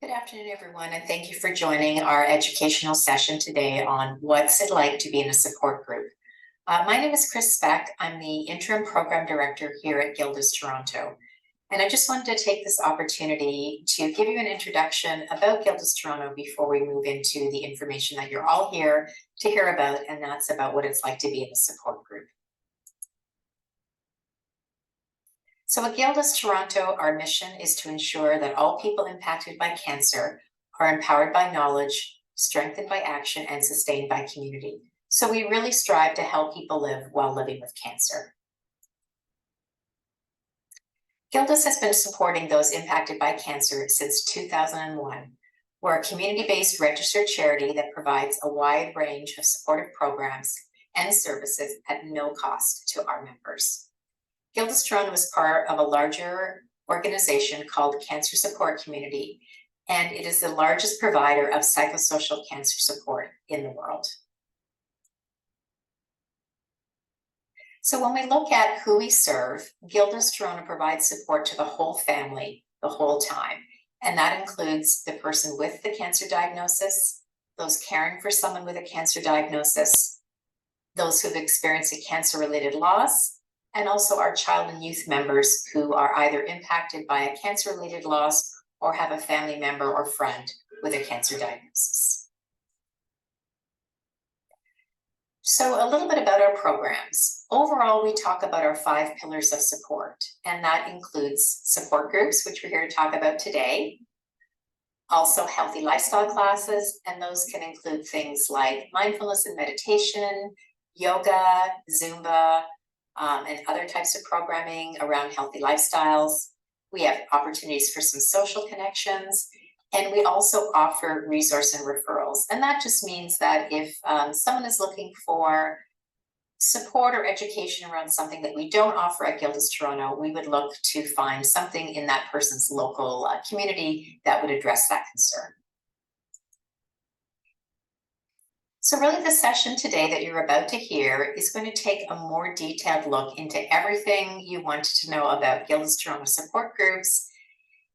Good afternoon, everyone, and thank you for joining our educational session today on what's it like to be in a support group. My name is Speck. I'm the Interim Program Director here at Gilda's Toronto. And I just wanted to take this opportunity to give you an introduction about Gilda's Toronto before we move into the information that you're all here to hear about, and that's about what it's like to be in a support group. So at Gilda's Toronto, our mission is to ensure that all people impacted by cancer are empowered by knowledge, strengthened by action, and sustained by community. So we really strive to help people live while living with cancer. Gilda's has been supporting those impacted by cancer since 2001. We're a community-based registered charity that provides a wide range of supportive programs and services at no cost to our members. Gilda's Toronto is part of a larger organization called Cancer Support Community, and it is the largest provider of psychosocial cancer support in the world. So when we look at who we serve, Gilda's Toronto provides support to the whole family the whole time, and that includes the person with the cancer diagnosis, those caring for someone with a cancer diagnosis, those who've experienced a cancer-related loss, and also our child and youth members who are either impacted by a cancer-related loss or have a family member or friend with a cancer diagnosis. So a little bit about our programs. Overall, we talk about our 5 pillars of support, and that includes support groups, which we're here to talk about today, also healthy lifestyle classes, and those can include things like mindfulness and meditation, yoga, Zumba, and other types of programming around healthy lifestyles. We have opportunities for some social connections, and we also offer resource and referrals. And that just means that if someone is looking for support or education around something that we don't offer at Gilda's Toronto, we would look to find something in that person's local community that would address that concern. So really the session today that you're about to hear is going to take a more detailed look into everything you wanted to know about Gilda's Toronto support groups,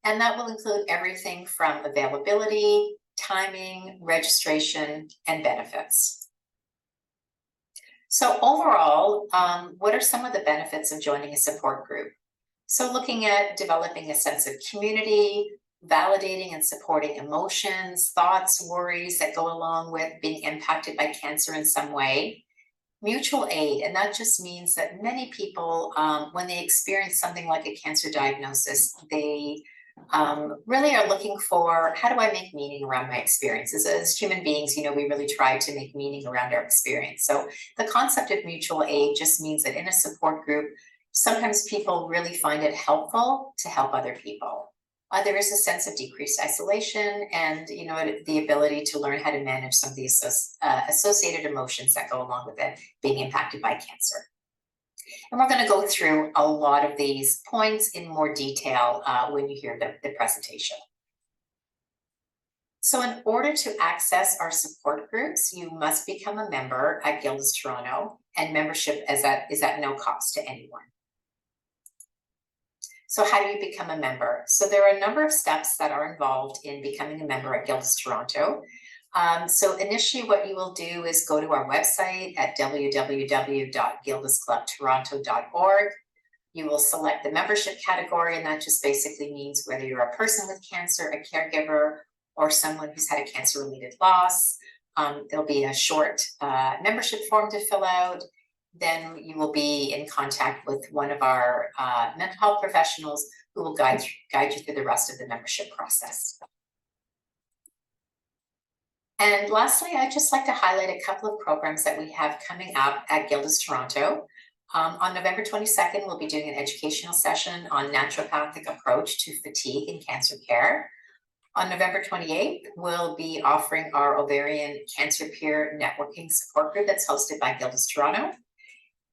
and that will include everything from availability, timing, registration, and benefits. So overall, what are some of the benefits of joining a support group? So looking at developing a sense of community, validating and supporting emotions, thoughts, worries that go along with being impacted by cancer in some way. Mutual aid, and that just means that many people, when they experience something like a cancer diagnosis, they really are looking for, how do I make meaning around my experiences? As human beings, we really try to make meaning around our experience. So the concept of mutual aid just means that in a support group, sometimes people really find it helpful to help other people. There is a sense of decreased isolation and, the ability to learn how to manage some of the associated emotions that go along with it being impacted by cancer. And we're going to go through a lot of these points in more detail when you hear the presentation. So in order to access our support groups, you must become a member at Gilda's Toronto, and membership is at no cost to anyone. So how do you become a member? So there are a number of steps that are involved in becoming a member at Gilda's Toronto. So initially what you will do is go to our website at www.gildasclubtoronto.org. You will select the membership category, and that just basically means whether you're a person with cancer, a caregiver, or someone who's had a cancer-related loss. There'll be a short membership form to fill out. Then you will be in contact with one of our mental health professionals who will guide you through the rest of the membership process. And lastly, I'd just like to highlight a couple of programs that we have coming up at Gilda's Toronto. On November 22nd, we'll be doing an educational session on naturopathic approach to fatigue in cancer care. On November 28th, we'll be offering our ovarian cancer peer networking support group that's hosted by Gilda's Toronto.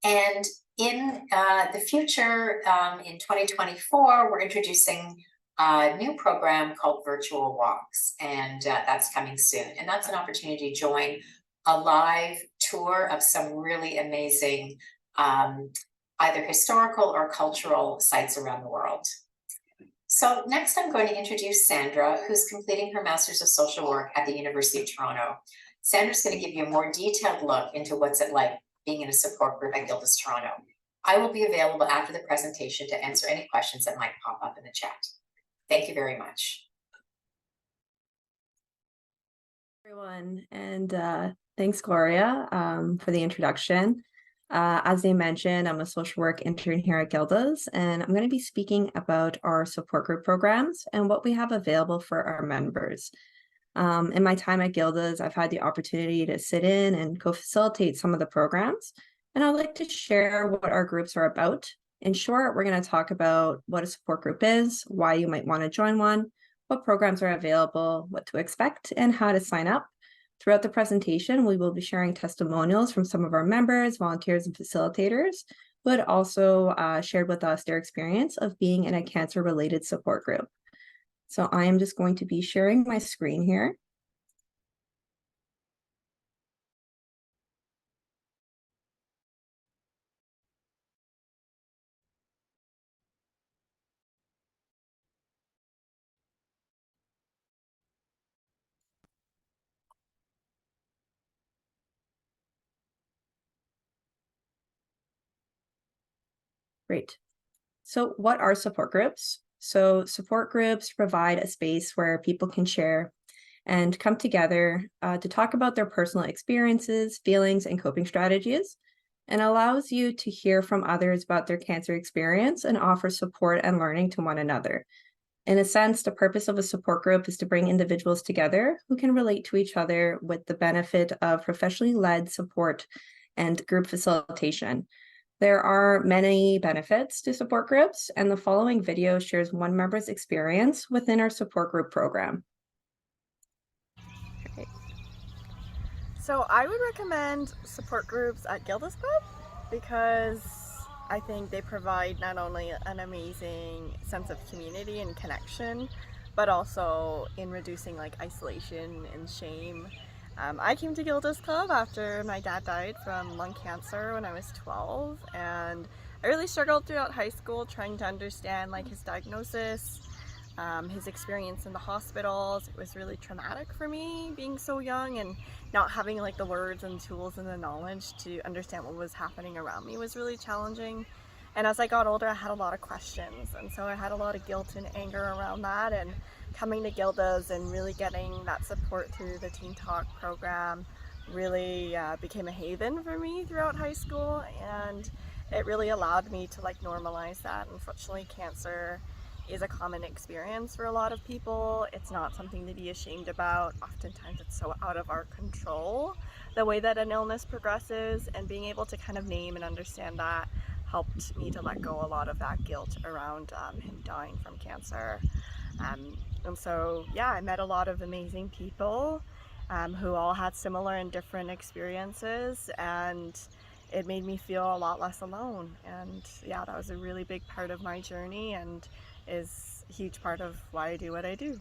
And in the future, in 2024, we're introducing a new program called Virtual Walks, and that's coming soon. And that's an opportunity to join a live tour of some really amazing, either historical or cultural sites around the world. So next I'm going to introduce Sandra, who's completing her Master's of Social Work at the University of Toronto. Sandra's going to give you a more detailed look into what's it like being in a support group at Gilda's Toronto. I will be available after the presentation to answer any questions that might pop up in the chat. Thank you very much. Everyone, and thanks, Gloria, for the introduction. As they mentioned, I'm a social work intern here at Gilda's, and I'm going to be speaking about our support group programs and what we have available for our members. In my time at Gilda's, I've had the opportunity to sit in and co-facilitate some of the programs, and I'd like to share what our groups are about. In short, we're going to talk about what a support group is, why you might want to join one, what programs are available, what to expect, and how to sign up. Throughout the presentation, we will be sharing testimonials from some of our members, volunteers, and facilitators, who had also shared with us their experience of being in a cancer-related support group. So I am just going to be sharing my screen here. Great. So what are support groups? So support groups provide a space where people can share and come together to talk about their personal experiences, feelings, and coping strategies, and allows you to hear from others about their cancer experience and offer support and learning to one another. In a sense, the purpose of a support group is to bring individuals together who can relate to each other with the benefit of professionally led support and group facilitation. There are many benefits to support groups, and the following video shares one member's experience within our support group program. Okay. So I would recommend support groups at Gilda's Pub because I think they provide not only an amazing sense of community and connection, but also in reducing like isolation and shame. I came to Gilda's Club after my dad died from lung cancer when I was 12, and I really struggled throughout high school trying to understand like his diagnosis, his experience in the hospitals. It was really traumatic for me being so young, and not having like the words and tools and the knowledge to understand what was happening around me was really challenging. And as I got older, I had a lot of questions, and so I had a lot of guilt and anger around that. And coming to Gilda's and really getting that support through the Teen Talk program really became a haven for me throughout high school, and it really allowed me to like normalize that. Unfortunately, cancer is a common experience for a lot of people. It's not something to be ashamed about. Oftentimes it's so out of our control, the way that an illness progresses, and being able to kind of name and understand that helped me to let go a lot of that guilt around him dying from cancer. And so, yeah, I met a lot of amazing people who all had similar and different experiences, and it made me feel a lot less alone. And yeah, that was a really big part of my journey and is a huge part of why I do what I do.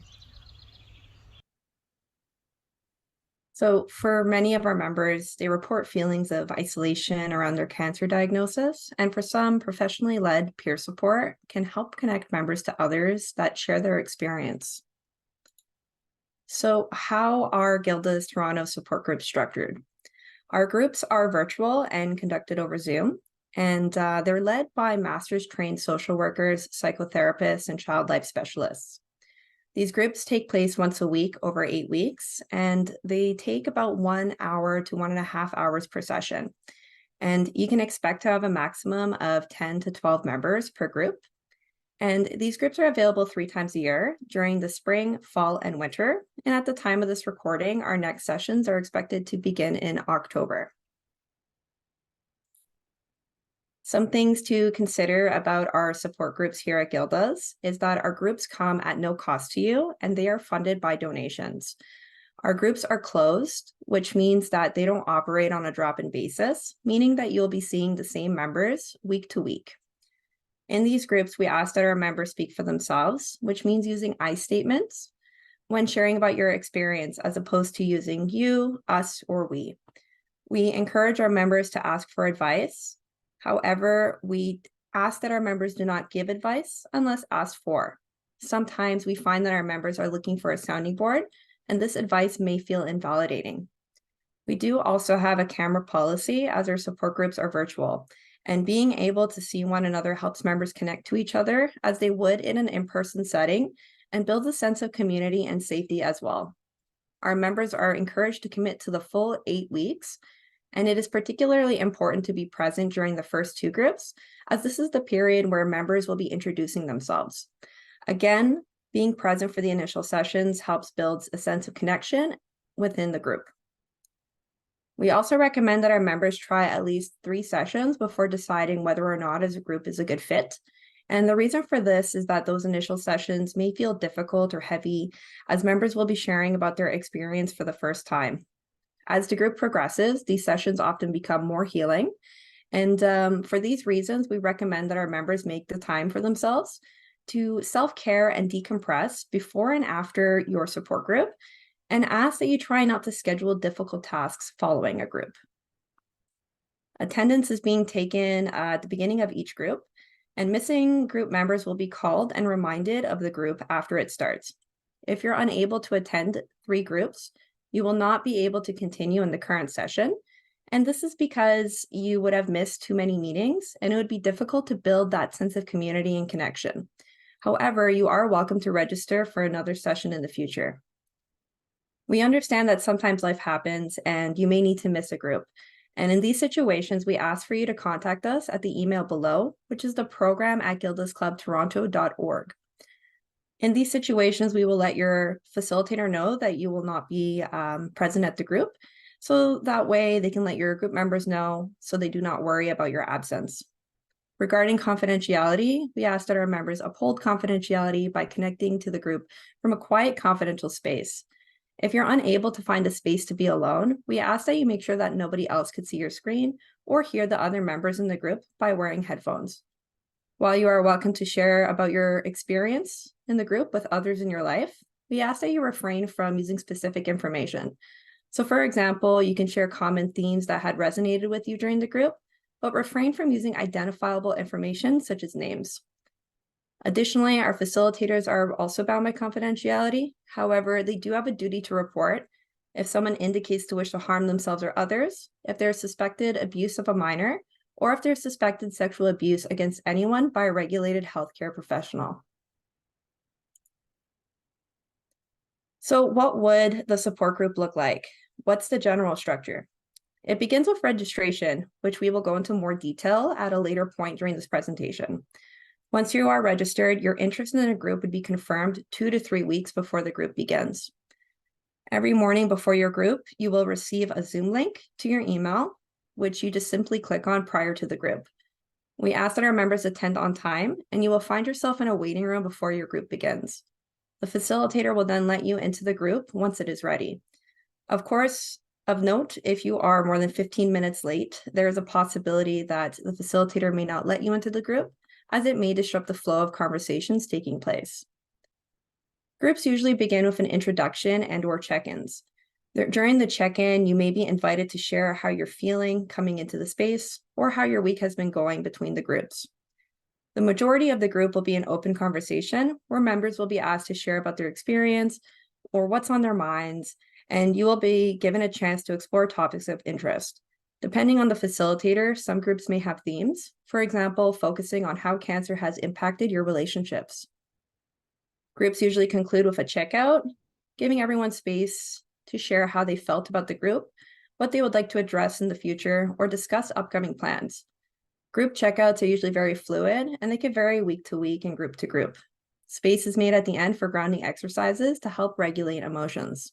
So for many of our members, they report feelings of isolation around their cancer diagnosis, and for some, professionally led peer support can help connect members to others that share their experience. So how are Gilda's Toronto support groups structured? Our groups are virtual and conducted over Zoom, and they're led by master's trained social workers, psychotherapists, and child life specialists. These groups take place once a week over 8 weeks, and they take about 1 hour to 1.5 hours per session. And you can expect to have a maximum of 10 to 12 members per group. And these groups are available 3 times a year during the spring, fall, and winter. And at the time of this recording, our next sessions are expected to begin in October. Some things to consider about our support groups here at Gilda's is that our groups come at no cost to you, and they are funded by donations. Our groups are closed, which means that they don't operate on a drop-in basis, meaning that you'll be seeing the same members week to week. In these groups, we ask that our members speak for themselves, which means using I statements when sharing about your experience, as opposed to using you, us, or we. We encourage our members to ask for advice. However, we ask that our members do not give advice unless asked for. sometimes we find that our members are looking for a sounding board, and this advice may feel invalidating. We do also have a camera policy as our support groups are virtual, and being able to see one another helps members connect to each other as they would in an in-person setting and builds a sense of community and safety as well. Our members are encouraged to commit to the full 8 weeks, and it is particularly important to be present during the first 2 groups, as this is the period where members will be introducing themselves. Again, being present for the initial sessions helps build a sense of connection within the group. We also recommend that our members try at least 3 sessions before deciding whether or not as a group is a good fit. And the reason for this is that those initial sessions may feel difficult or heavy, as members will be sharing about their experience for the first time. As the group progresses, these sessions often become more healing. And for these reasons, we recommend that our members make the time for themselves to self-care and decompress before and after your support group, and ask that you try not to schedule difficult tasks following a group. Attendance is being taken at the beginning of each group, and missing group members will be called and reminded of the group after it starts. If you're unable to attend 3 groups, you will not be able to continue in the current session, and this is because you would have missed too many meetings, and it would be difficult to build that sense of community and connection. However, you are welcome to register for another session in the future. We understand that sometimes life happens and you may need to miss a group. And in these situations, we ask for you to contact us at the email below, which is the program@gildasclubtoronto.org. In these situations, we will let your facilitator know that you will not be present at the group. So that way they can let your group members know so they do not worry about your absence. Regarding confidentiality, we ask that our members uphold confidentiality by connecting to the group from a quiet, confidential space. If you're unable to find a space to be alone, we ask that you make sure that nobody else could see your screen or hear the other members in the group by wearing headphones. While you are welcome to share about your experience in the group with others in your life, we ask that you refrain from using specific information. So for example, you can share common themes that had resonated with you during the group, but refrain from using identifiable information such as names. Additionally, our facilitators are also bound by confidentiality. However, they do have a duty to report if someone indicates to wish to harm themselves or others, if there's suspected abuse of a minor, or if there's suspected sexual abuse against anyone by a regulated healthcare professional. So what would the support group look like? What's the general structure? It begins with registration, which we will go into more detail at a later point during this presentation. Once you are registered, your interest in a group would be confirmed 2 to 3 weeks before the group begins. Every morning before your group, you will receive a Zoom link to your email, which you just simply click on prior to the group. We ask that our members attend on time, and you will find yourself in a waiting room before your group begins. The facilitator will then let you into the group once it is ready. Of course, of note, if you are more than 15 minutes late, there is a possibility that the facilitator may not let you into the group, as it may disrupt the flow of conversations taking place. Groups usually begin with an introduction and/or check-ins. During the check-in, you may be invited to share how you're feeling coming into the space or how your week has been going between the groups. The majority of the group will be an open conversation where members will be asked to share about their experience or what's on their minds, and you will be given a chance to explore topics of interest. Depending on the facilitator, some groups may have themes, for example, focusing on how cancer has impacted your relationships. Groups usually conclude with a checkout, giving everyone space to share how they felt about the group, what they would like to address in the future, or discuss upcoming plans. Group checkouts are usually very fluid, and they can vary week to week and group to group. Space is made at the end for grounding exercises to help regulate emotions.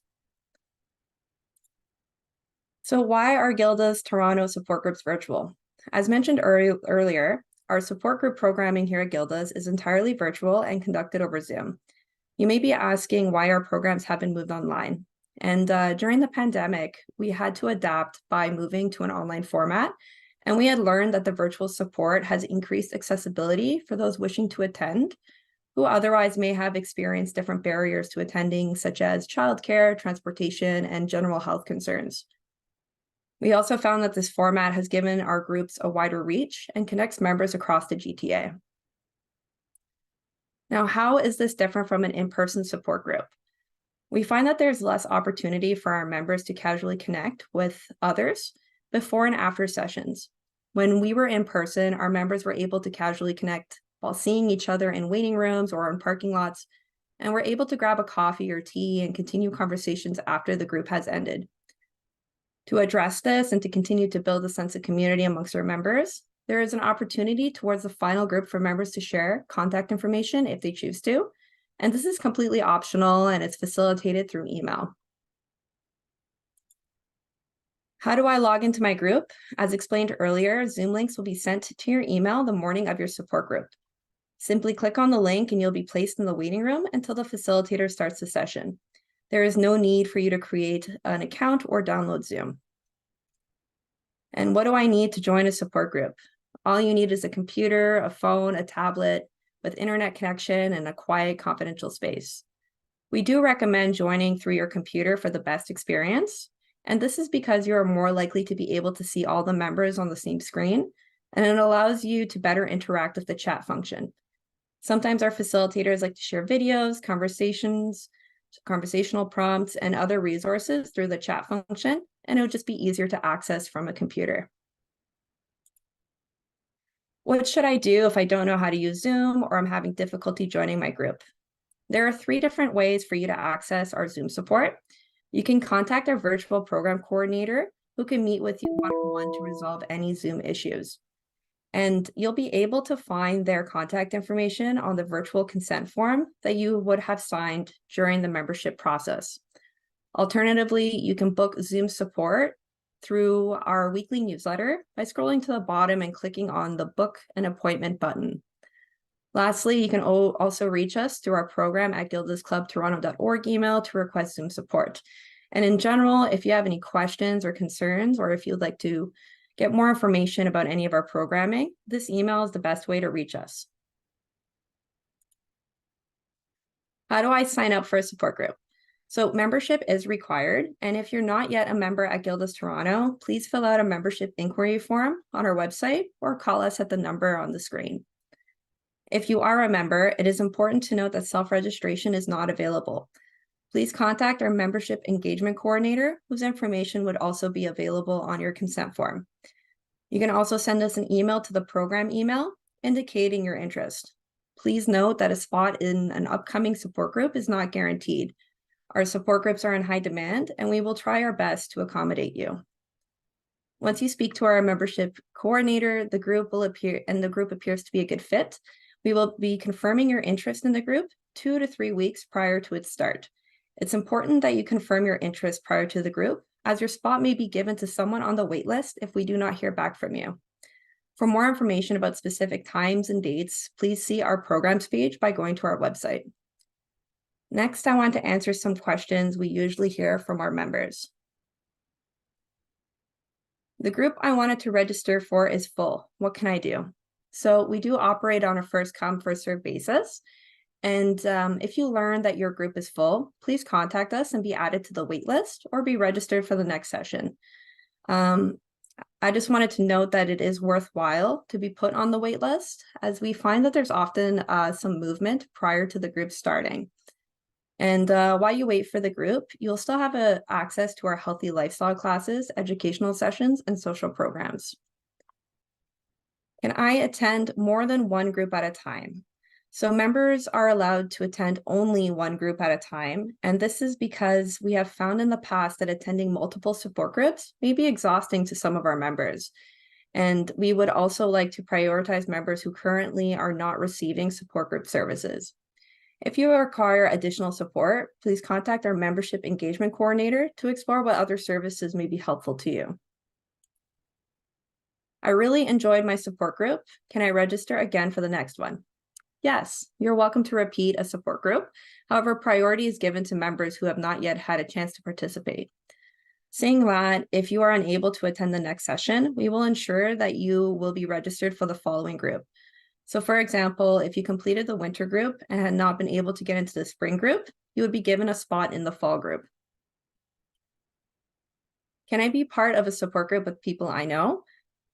So why are Gilda's Toronto support groups virtual? As mentioned earlier, our support group programming here at Gilda's is entirely virtual and conducted over Zoom. You may be asking why our programs haven't moved online. And during the pandemic, we had to adapt by moving to an online format. And we had learned that the virtual support has increased accessibility for those wishing to attend, who otherwise may have experienced different barriers to attending, such as childcare, transportation, and general health concerns. We also found that this format has given our groups a wider reach and connects members across the GTA. Now, how is this different from an in-person support group? We find that there's less opportunity for our members to casually connect with others before and after sessions. When we were in person, our members were able to casually connect while seeing each other in waiting rooms or in parking lots, and were able to grab a coffee or tea and continue conversations after the group has ended. To address this and to continue to build a sense of community amongst our members, there is an opportunity towards the final group for members to share contact information if they choose to, and this is completely optional and it's facilitated through email. How do I log into my group? As explained earlier, Zoom links will be sent to your email the morning of your support group. Simply click on the link and you'll be placed in the waiting room until the facilitator starts the session. There is no need for you to create an account or download Zoom. And what do I need to join a support group? All you need is a computer, a phone, a tablet with internet connection and a quiet, confidential space. We do recommend joining through your computer for the best experience. And this is because you're more likely to be able to see all the members on the same screen, and it allows you to better interact with the chat function. Sometimes our facilitators like to share videos, conversational prompts, and other resources through the chat function, and it would just be easier to access from a computer. What should I do if I don't know how to use Zoom or I'm having difficulty joining my group? There are 3 different ways for you to access our Zoom support. You can contact our virtual program coordinator who can meet with you one-on-one to resolve any Zoom issues. And you'll be able to find their contact information on the virtual consent form that you would have signed during the membership process. Alternatively, you can book Zoom support through our weekly newsletter by scrolling to the bottom and clicking on the Book an Appointment button. Lastly, you can also reach us through our program at gildasclubtoronto.org email to request Zoom support. And in general, if you have any questions or concerns, or if you'd like to get more information about any of our programming, this email is the best way to reach us. How do I sign up for a support group? So membership is required, and if you're not yet a member at Gilda's Toronto, please fill out a membership inquiry form on our website or call us at the number on the screen. If you are a member, it is important to note that self-registration is not available. Please contact our membership engagement coordinator, whose information would also be available on your consent form. You can also send us an email to the program email indicating your interest. Please note that a spot in an upcoming support group is not guaranteed. Our support groups are in high demand, and we will try our best to accommodate you. Once you speak to our membership coordinator, the group will appear, and the group appears to be a good fit. We will be confirming your interest in the group 2 to 3 weeks prior to its start. It's important that you confirm your interest prior to the group, as your spot may be given to someone on the waitlist if we do not hear back from you. For more information about specific times and dates, please see our programs page by going to our website. Next, I want to answer some questions we usually hear from our members. The group I wanted to register for is full. What can I do? So we do operate on a first come, first served basis. And if you learn that your group is full, please contact us and be added to the wait list or be registered for the next session. I just wanted to note that it is worthwhile to be put on the wait list, as we find that there's often some movement prior to the group starting. And while you wait for the group, you'll still have access to our healthy lifestyle classes, educational sessions, and social programs. Can I attend more than one group at a time? So members are allowed to attend only one group at a time, and this is because we have found in the past that attending multiple support groups may be exhausting to some of our members. And we would also like to prioritize members who currently are not receiving support group services. If you require additional support, please contact our membership engagement coordinator to explore what other services may be helpful to you. I really enjoyed my support group. Can I register again for the next one? Yes, you're welcome to repeat a support group. However, priority is given to members who have not yet had a chance to participate. Saying that, if you are unable to attend the next session, we will ensure that you will be registered for the following group. So for example, if you completed the winter group and had not been able to get into the spring group, you would be given a spot in the fall group. Can I be part of a support group with people I know?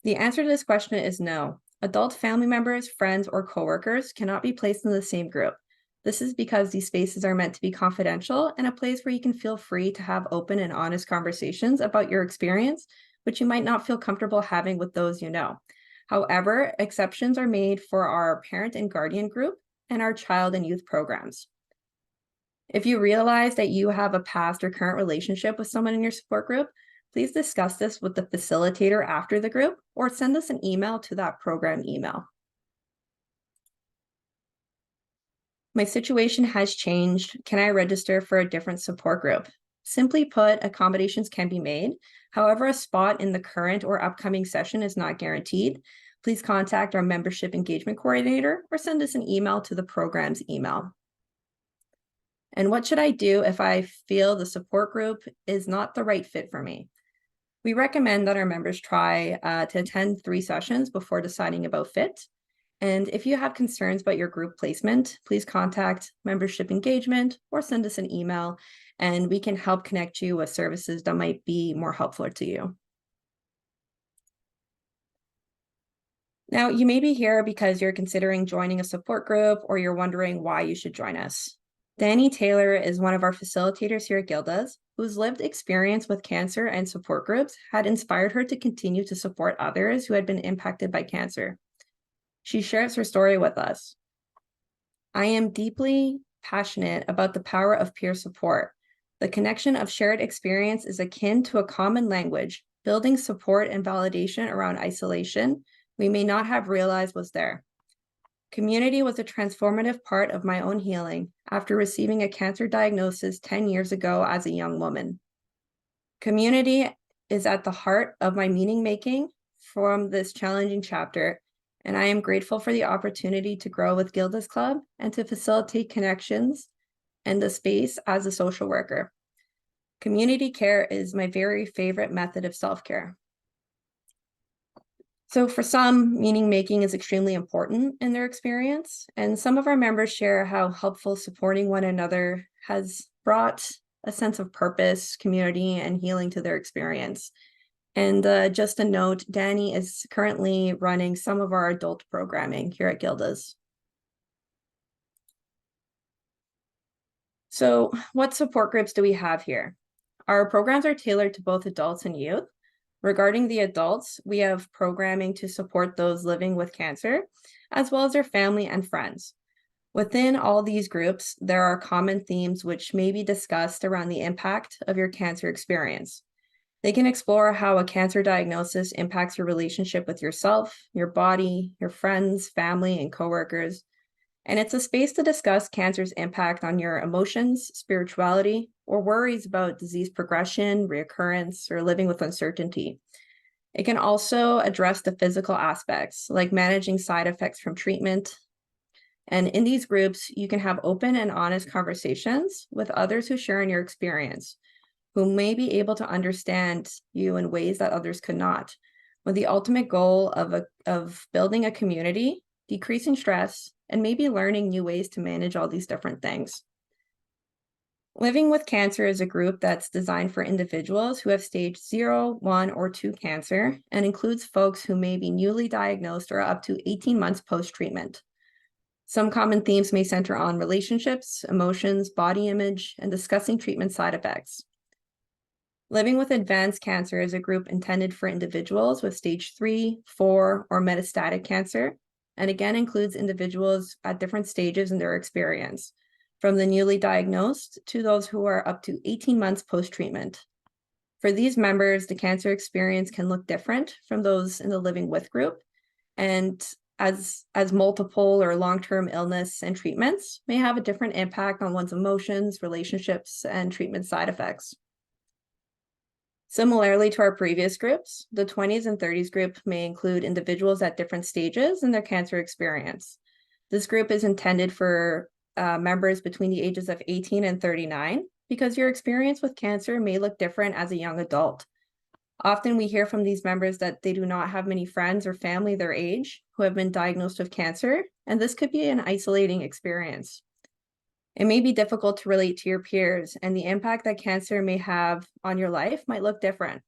The answer to this question is no. Adult family members, friends, or coworkers cannot be placed in the same group. This is because these spaces are meant to be confidential and a place where you can feel free to have open and honest conversations about your experience, which you might not feel comfortable having with those you know. However, exceptions are made for our parent and guardian group and our child and youth programs. If you realize that you have a past or current relationship with someone in your support group, please discuss this with the facilitator after the group or send us an email to that program email. My situation has changed. Can I register for a different support group? Simply put, accommodations can be made. However, a spot in the current or upcoming session is not guaranteed. Please contact our membership engagement coordinator or send us an email to the program's email. And what should I do if I feel the support group is not the right fit for me? We recommend that our members try to attend 3 sessions before deciding about fit. And if you have concerns about your group placement, please contact membership engagement or send us an email, and we can help connect you with services that might be more helpful to you. Now, you may be here because you're considering joining a support group or you're wondering why you should join us. Danny Taylor is one of our facilitators here at Gilda's, whose lived experience with cancer and support groups had inspired her to continue to support others who had been impacted by cancer. She shares her story with us. I am deeply passionate about the power of peer support. The connection of shared experience is akin to a common language, building support and validation around isolation we may not have realized was there. Community was a transformative part of my own healing after receiving a cancer diagnosis 10 years ago as a young woman. Community is at the heart of my meaning making from this challenging chapter, and I am grateful for the opportunity to grow with Gilda's Club and to facilitate connections and the space as a social worker. Community care is my very favorite method of self-care. So for some, meaning making is extremely important in their experience, and some of our members share how helpful supporting one another has brought a sense of purpose, community, and healing to their experience. And just a note, Danny is currently running some of our adult programming here at Gilda's. So what support groups do we have here? Our programs are tailored to both adults and youth. Regarding the adults, we have programming to support those living with cancer, as well as their family and friends. Within all these groups, there are common themes which may be discussed around the impact of your cancer experience. They can explore how a cancer diagnosis impacts your relationship with yourself, your body, your friends, family, and coworkers. And it's a space to discuss cancer's impact on your emotions, spirituality, or worries about disease progression, reoccurrence, or living with uncertainty. It can also address the physical aspects, like managing side effects from treatment. And in these groups, you can have open and honest conversations with others who share in your experience, who may be able to understand you in ways that others could not, with the ultimate goal of building a community, decreasing stress, and maybe learning new ways to manage all these different things. Living with Cancer is a group that's designed for individuals who have stage 0, 1, or 2 cancer, and includes folks who may be newly diagnosed or up to 18 months post-treatment. Some common themes may center on relationships, emotions, body image, and discussing treatment side effects. Living with Advanced Cancer is a group intended for individuals with stage 3, 4, or metastatic cancer, and again includes individuals at different stages in their experience, from the newly diagnosed to those who are up to 18 months post-treatment. For these members, the cancer experience can look different from those in the Living With group, and as multiple or long-term illness and treatments may have a different impact on one's emotions, relationships, and treatment side effects. Similarly to our previous groups, the 20s and 30s group may include individuals at different stages in their cancer experience. This group is intended for members between the ages of 18 and 39 because your experience with cancer may look different as a young adult. Often we hear from these members that they do not have many friends or family their age who have been diagnosed with cancer, and this could be an isolating experience. It may be difficult to relate to your peers, and the impact that cancer may have on your life might look different.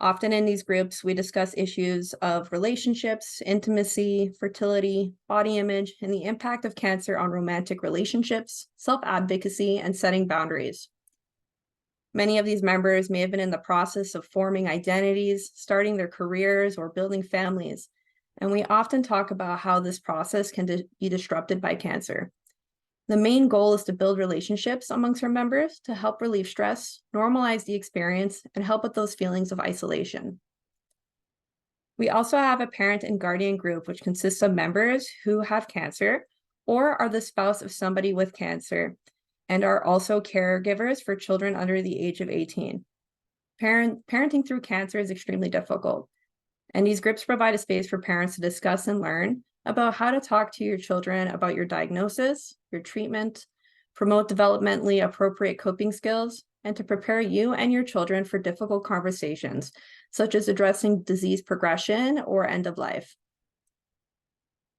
Often in these groups, we discuss issues of relationships, intimacy, fertility, body image, and the impact of cancer on romantic relationships, self-advocacy, and setting boundaries. Many of these members may have been in the process of forming identities, starting their careers, or building families, and we often talk about how this process can be disrupted by cancer. The main goal is to build relationships amongst our members to help relieve stress, normalize the experience, and help with those feelings of isolation. We also have a parent and guardian group, which consists of members who have cancer or are the spouse of somebody with cancer and are also caregivers for children under the age of 18. Parenting through cancer is extremely difficult, and these groups provide a space for parents to discuss and learn about how to talk to your children about your diagnosis, your treatment, promote developmentally appropriate coping skills, and to prepare you and your children for difficult conversations, such as addressing disease progression or end of life.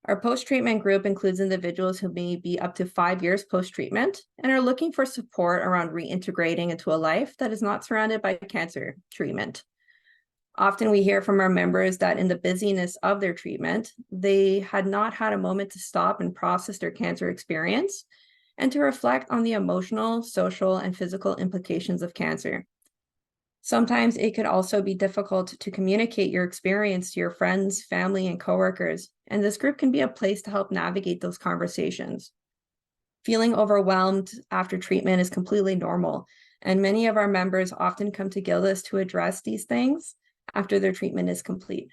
Our post-treatment group includes individuals who may be up to 5 years post-treatment and are looking for support around reintegrating into a life that is not surrounded by cancer treatment. Often we hear from our members that in the busyness of their treatment, they had not had a moment to stop and process their cancer experience and to reflect on the emotional, social, and physical implications of cancer. Sometimes it could also be difficult to communicate your experience to your friends, family, and coworkers, and this group can be a place to help navigate those conversations. Feeling overwhelmed after treatment is completely normal, and many of our members often come to Gilda's to address these things after their treatment is complete.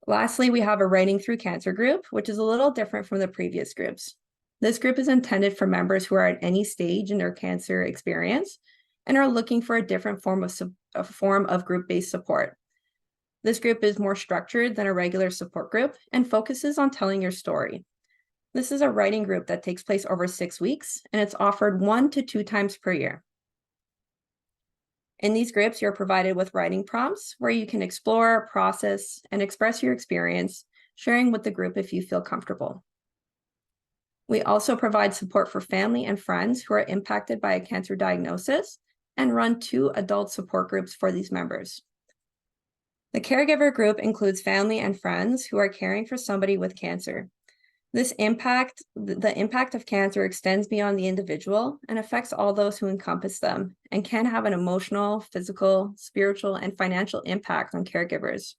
Lastly, we have a Writing Through Cancer group, which is a little different from the previous groups. This group is intended for members who are at any stage in their cancer experience and are looking for a different form of group-based support. This group is more structured than a regular support group and focuses on telling your story. This is a writing group that takes place over 6 weeks, and it's offered 1 to 2 times per year. In these groups, you're provided with writing prompts where you can explore, process, and express your experience, sharing with the group if you feel comfortable. We also provide support for family and friends who are impacted by a cancer diagnosis and run 2 adult support groups for these members. The caregiver group includes family and friends who are caring for somebody with cancer. The impact of cancer extends beyond the individual and affects all those who encompass them and can have an emotional, physical, spiritual, and financial impact on caregivers.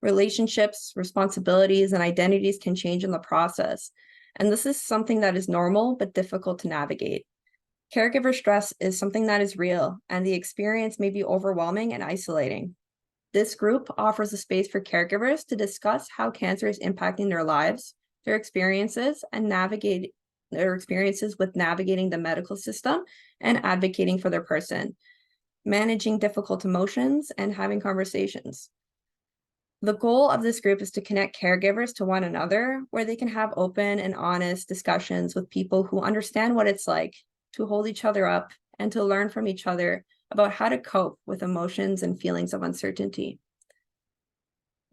Relationships, responsibilities, and identities can change in the process, and this is something that is normal but difficult to navigate. Caregiver stress is something that is real, and the experience may be overwhelming and isolating. This group offers a space for caregivers to discuss how cancer is impacting their lives, their experiences, and navigate their experiences with navigating the medical system and advocating for their person, managing difficult emotions, and having conversations. The goal of this group is to connect caregivers to one another, where they can have open and honest discussions with people who understand what it's like to hold each other up and to learn from each other about how to cope with emotions and feelings of uncertainty.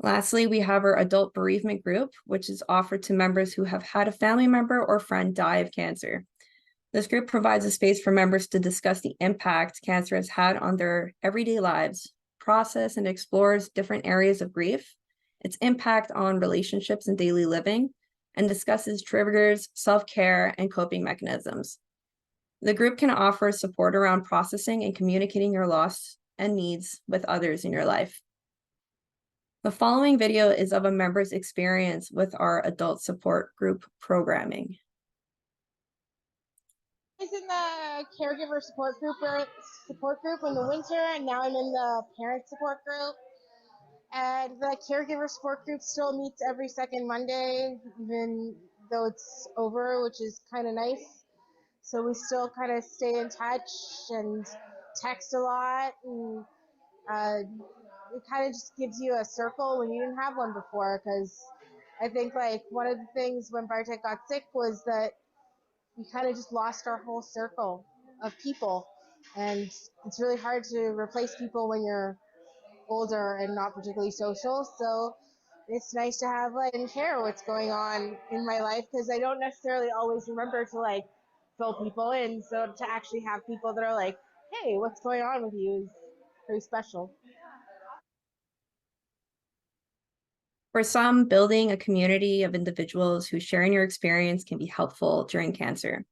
Lastly, we have our adult bereavement group, which is offered to members who have had a family member or friend die of cancer. This group provides a space for members to discuss the impact cancer has had on their everyday lives, process and explores different areas of grief, its impact on relationships and daily living, and discusses triggers, self-care, and coping mechanisms. The group can offer support around processing and communicating your loss and needs with others in your life. The following video is of a member's experience with our adult support group programming. I was in the caregiver support group in the winter, and now I'm in the parent support group. And the caregiver support group still meets every second Monday, even though it's over, which is kind of nice. So we still kind of stay in touch and text a lot, and it kind of just gives you a circle when you didn't have one before. Because I think like one of the things when Bartek got sick was that we kind of just lost our whole circle of people, and it's really hard to replace people when you're older and not particularly social. So it's nice to have like and care what's going on in my life, because I don't necessarily always remember to like fill people in. So to actually have people that are like, hey, what's going on with you is very special. For some, building a community of individuals who share in your experience can be helpful during cancer.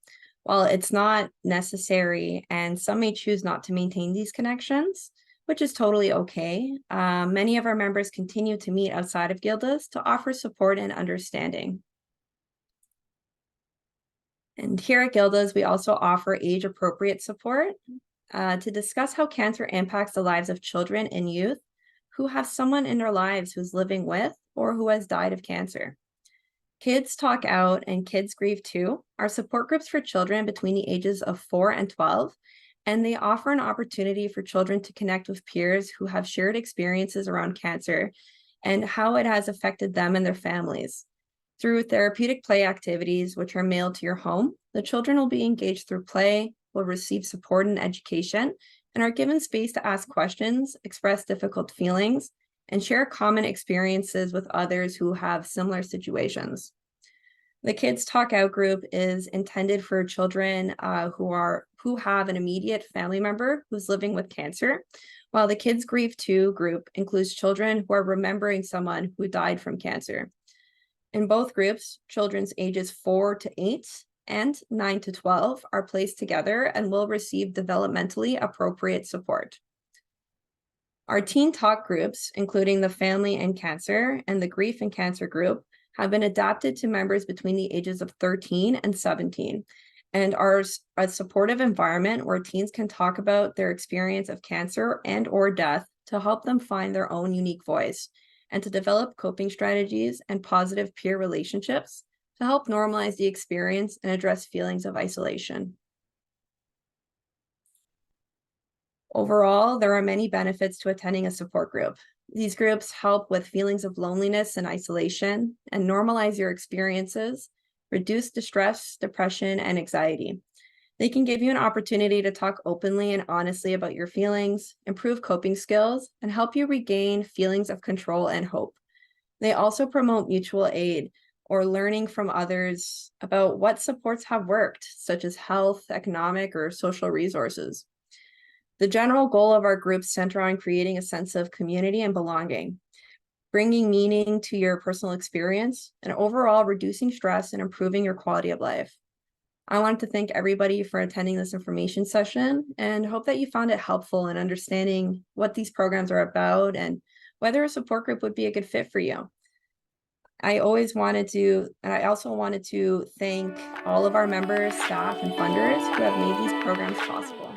While it's not necessary, and some may choose not to maintain these connections, which is totally okay, many of our members continue to meet outside of Gilda's to offer support and understanding. And here at Gilda's, we also offer age-appropriate support to discuss how cancer impacts the lives of children and youth who have someone in their lives who's living with or who has died of cancer. Kids Talk Out and Kids Grieve Too are support groups for children between the ages of 4 and 12, and they offer an opportunity for children to connect with peers who have shared experiences around cancer and how it has affected them and their families. Through therapeutic play activities, which are mailed to your home, the children will be engaged through play, will receive support and education, and are given space to ask questions, express difficult feelings, and share common experiences with others who have similar situations. The Kids Talk Out group is intended for children who have an immediate family member who's living with cancer, while the Kids Grieve Too group includes children who are remembering someone who died from cancer. In both groups, children's ages 4 to 8 and 9 to 12 are placed together and will receive developmentally appropriate support. Our Teen Talk groups, including the Family and Cancer and the Grief and Cancer group, have been adapted to members between the ages of 13 and 17 and are a supportive environment where teens can talk about their experience of cancer and or death to help them find their own unique voice and to develop coping strategies and positive peer relationships to help normalize the experience and address feelings of isolation. Overall, there are many benefits to attending a support group. These groups help with feelings of loneliness and isolation and normalize your experiences, reduce distress, depression, and anxiety. They can give you an opportunity to talk openly and honestly about your feelings, improve coping skills, and help you regain feelings of control and hope. They also promote mutual aid or learning from others about what supports have worked, such as health, economic, or social resources. The general goal of our groups center on creating a sense of community and belonging, bringing meaning to your personal experience, and overall reducing stress and improving your quality of life. I wanted to thank everybody for attending this information session and hope that you found it helpful in understanding what these programs are about and whether a support group would be a good fit for you. I also wanted to thank all of our members, staff, and funders who have made these programs possible.